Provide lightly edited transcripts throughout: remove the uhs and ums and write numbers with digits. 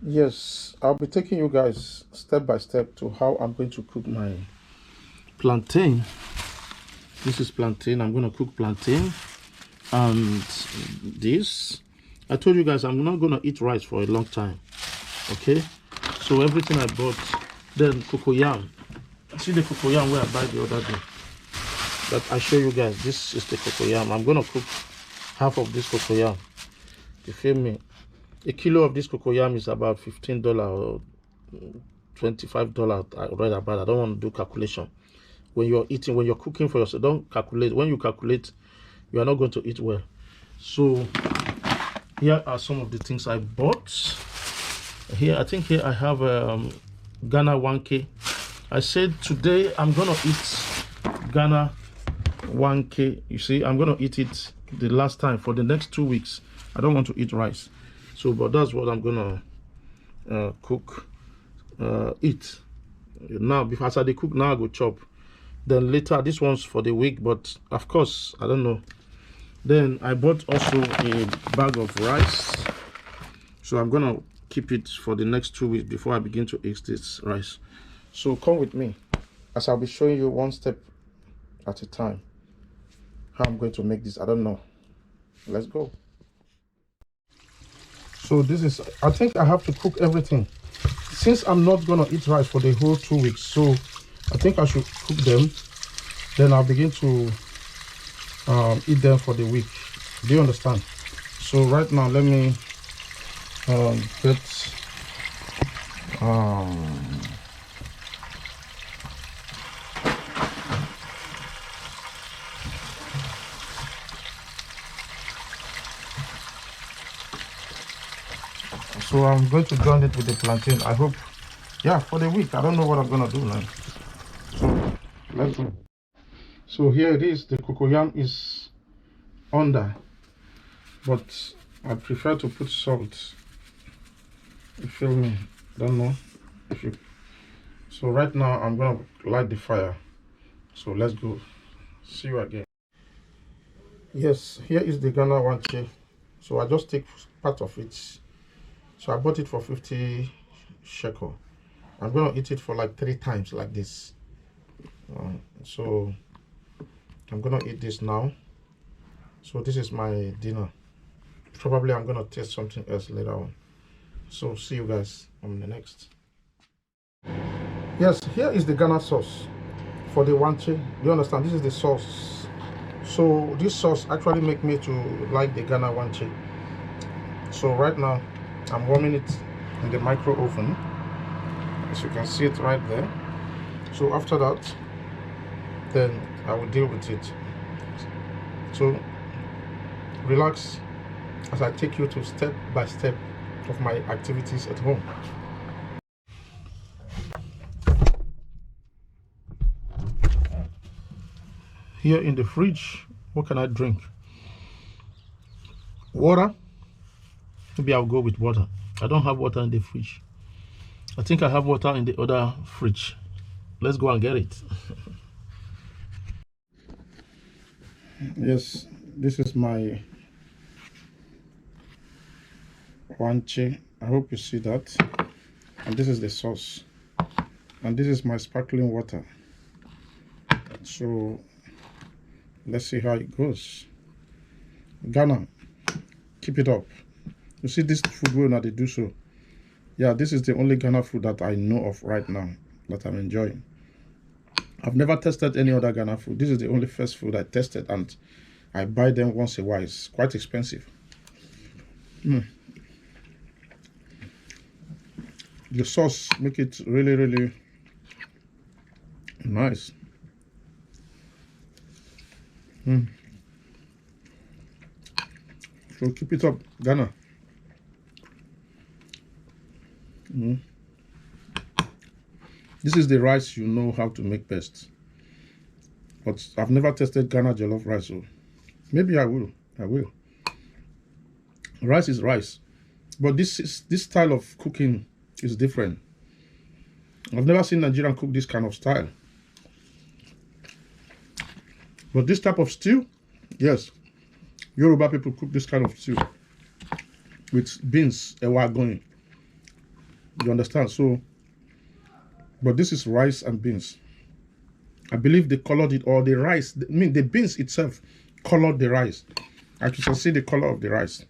Yes, I'll be taking you guys step by step to how I'm going to cook my plantain. This is plantain. I'm going to cook plantain. And this, I told you guys I'm not going to eat rice for a long time. Okay? So everything I bought, then cocoyam. See the cocoyam where I buy the other day. That I show you guys. This is the cocoyam. I'm going to cook half of this cocoyam. You feel me? A kilo of this cocoyam is about $15 or $25. I read about. I don't want to do calculation. When you're eating, when you're cooking for yourself, don't calculate. When you calculate, you are not going to eat well. So here are some of the things I bought. Here, I think here I have Ghana 1K. I said today I'm gonna eat Ghana 1K. You see, I'm gonna eat it the last time for the next 2 weeks. I don't want to eat rice. So, but that's what I'm gonna eat. Now, because I dey cook, now I go chop. Then later, this one's for the week, but of course, I don't know. Then I bought also a bag of rice. So I'm gonna keep it for the next 2 weeks before I begin to eat this rice. So come with me as I'll be showing you one step at a time how I'm going to make this. I don't know. Let's go. So this is, I think I have to cook everything. Since I'm not gonna eat rice for the whole 2 weeks, so I think I should cook them. Then I'll begin to eat them for the week. Do you understand? So right now, let me get so I'm going to join it with the plantain. I hope, yeah, for the week. I don't know what I'm gonna do now. So let's go. So here it is. The cocoyam is under, but I prefer to put salt. You feel me? Don't know if you. So right now I'm gonna light the fire. So let's go. See you again. Yes, here is the Ghana 1K. So I just take part of it. So I bought it for 50 shekel. I'm gonna eat it for like 3 times like this. So I'm gonna eat this now. So this is my dinner. Probably I'm gonna taste something else later on. So see you guys on the next. Yes, here is the Ghana sauce for the wanche. Do you understand? This is the sauce. So this sauce actually make me to like the Ghana wanche. So right now I'm warming it in the micro oven. As you can see it right there. So after that, then I will deal with it. So relax as I take you to step by step of my activities at home. Here in the fridge, what can I drink? Water. Maybe I'll go with water. I don't have water in the fridge. I think I have water in the other fridge. Let's go and get it. Yes, this is my wanche. I hope you see that. And this is the sauce. And this is my sparkling water. So let's see how it goes. Ghana, keep it up. You see this food will not they do so. Yeah, this is the only Ghana food that I know of right now that I'm enjoying. I've never tested any other Ghana food. This is the only first food I tested, and I buy them once a while. It's quite expensive. The sauce make it really, really nice. So keep it up, Ghana. This is the rice you know how to make best. But I've never tested Ghana jollof rice, so maybe I will. I will. Rice is rice, but this style of cooking is different. I've never seen Nigerian cook this kind of style. But this type of stew, yes, Yoruba people cook this kind of stew with beans, ewa going. You understand? So, but this is rice and beans. I believe they colored it, or the rice, I mean the beans itself colored the rice. I can see the color of the rice.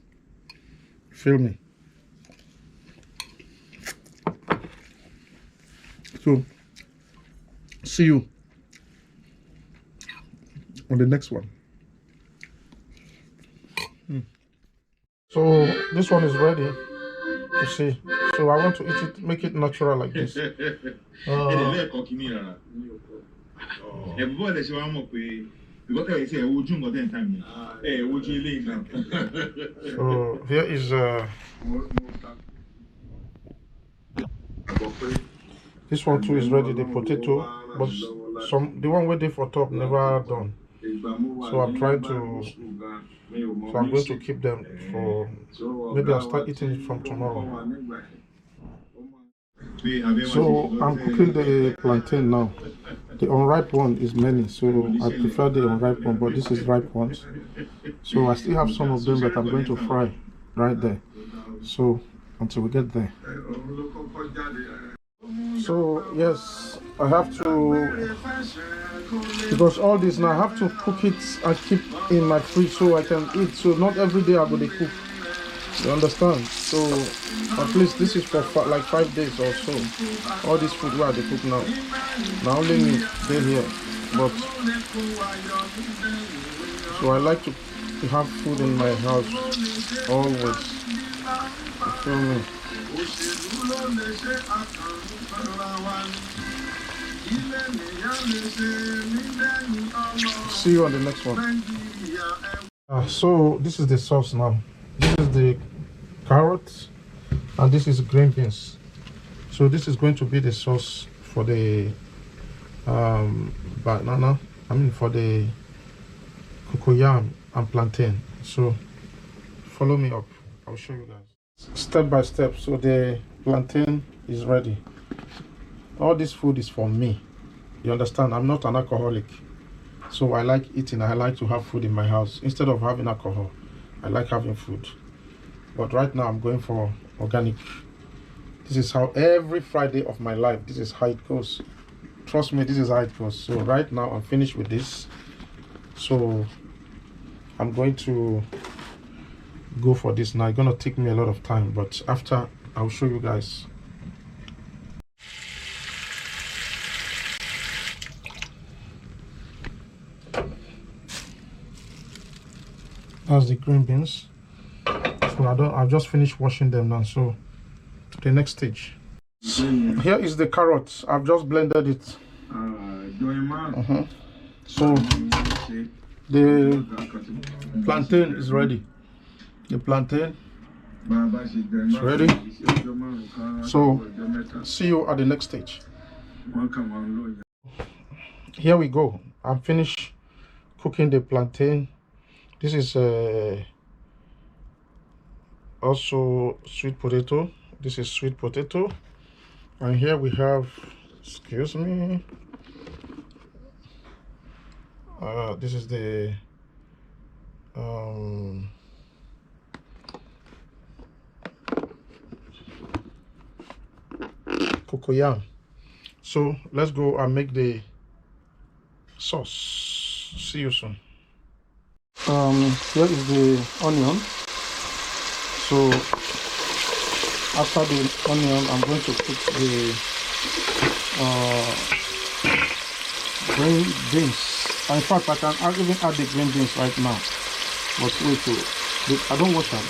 Feel me? So, see you on the next one. So this one is ready. You see. So I want to eat it, make it natural like this. So here is this one too is ready, the potato, but the one waiting for top never done. So I'm trying to, so I'm going to keep them for, maybe I'll start eating it from tomorrow. So I'm cooking the plantain now. The unripe one is many, so I prefer the unripe one, but this is ripe ones. So I still have some of them that I'm going to fry right there. So until we get there. So yes, I have to, because all this now I have to cook it and keep in my fridge so I can eat. So not every day I'm going to cook. You understand? So at least this is for like 5 days or so. All this food where they cook now. Now only me stay here. But so I like to have food in my house always. You feel me? See you on the next one. So this is the sauce now. This is the carrots and this is green beans. So this is going to be the sauce for the banana, for the cocoyam and plantain. So follow me up, I'll show you guys step by step. So the plantain is ready. All this food is for me, you understand? I'm not an alcoholic, so I like eating. I like to have food in my house. Instead of having alcohol, I like having food. But right now I'm going for organic. This is how every Friday of my life, this is how it goes. Trust me, this is how it goes. So right now I'm finished with this. So I'm going to go for this now. It's gonna take me a lot of time, but after I'll show you guys. That's the green beans. So I've just finished washing them now. So to the next stage. Here is the carrots. I've just blended it. So the plantain is ready. The plantain is ready. So see you at the next stage. Here we go. I'm finished cooking the plantain. This is also sweet potato. This is sweet potato. And here we have, excuse me, this is the cocoyam. So let's go and make the sauce. See you soon. Here is the onion. So after the onion, I'm going to put the green beans. In fact, I can even add the green beans right now. But wait, I don't wash them.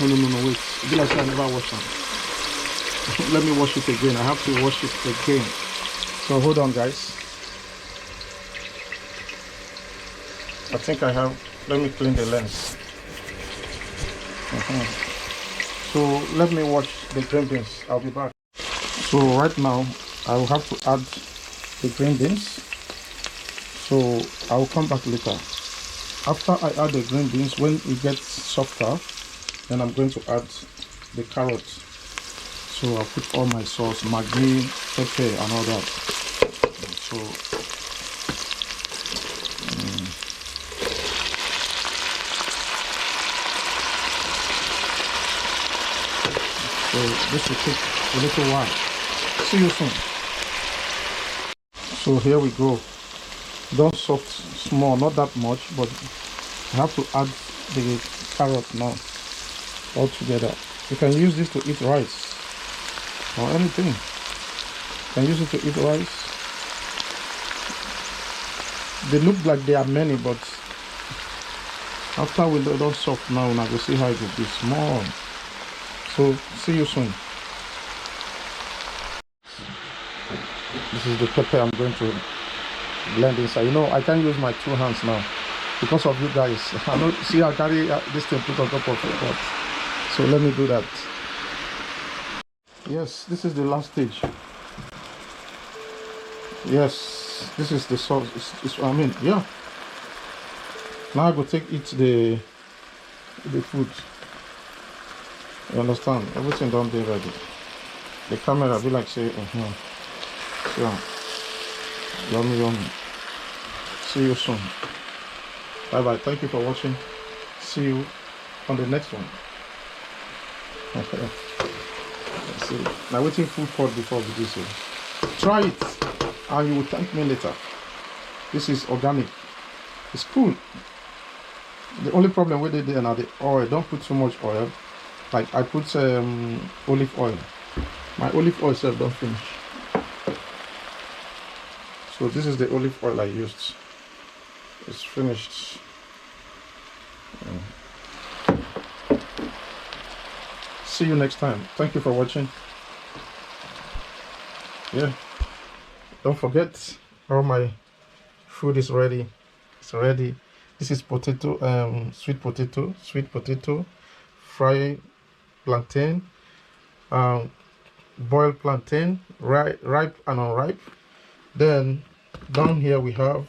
No, wait. Be like I never wash them. Let me wash it again. I have to wash it again. So hold on, guys. I think I have. Let me clean the lens. So let me wash the green beans. I'll be back. So right now I will have to add the green beans. So I will come back later. After I add the green beans, when it gets softer, then I'm going to add the carrots. So I'll put all my sauce, Maggi, pepper and all that. So So this will take a little while. See you soon. So here we go. Don't soft small, not that much, but I have to add the carrot now all together. You can use this to eat rice or anything. You can use it to eat rice. They look like they are many, but after we do those soft now, I will see how it will be small. So see you soon. This is the pepper I'm going to blend inside. You know, I can't use my 2 hands now because of you guys. I know, see, I carry this thing put on top of the pot. So let me do that. Yes, this is the last stage. Yes, this is the sauce. I mean, yeah. Now I go take it the food. You understand? Everything done there ready. The camera be like say, yeah. Yummy, yummy. See you soon. Bye bye. Thank you for watching. See you on the next one. Let's see. Now waiting food pot before we do so. Try it and you will thank me later. This is organic. It's cool. The only problem with it now the oil. Don't put too much oil. Like I put olive oil. My olive oil self don't finish. So this is the olive oil I used. It's finished. See you next time. Thank you for watching. Yeah. Don't forget, all my food is ready. It's ready. This is potato, sweet potato, fried plantain, boiled plantain, ripe and unripe. Then down here we have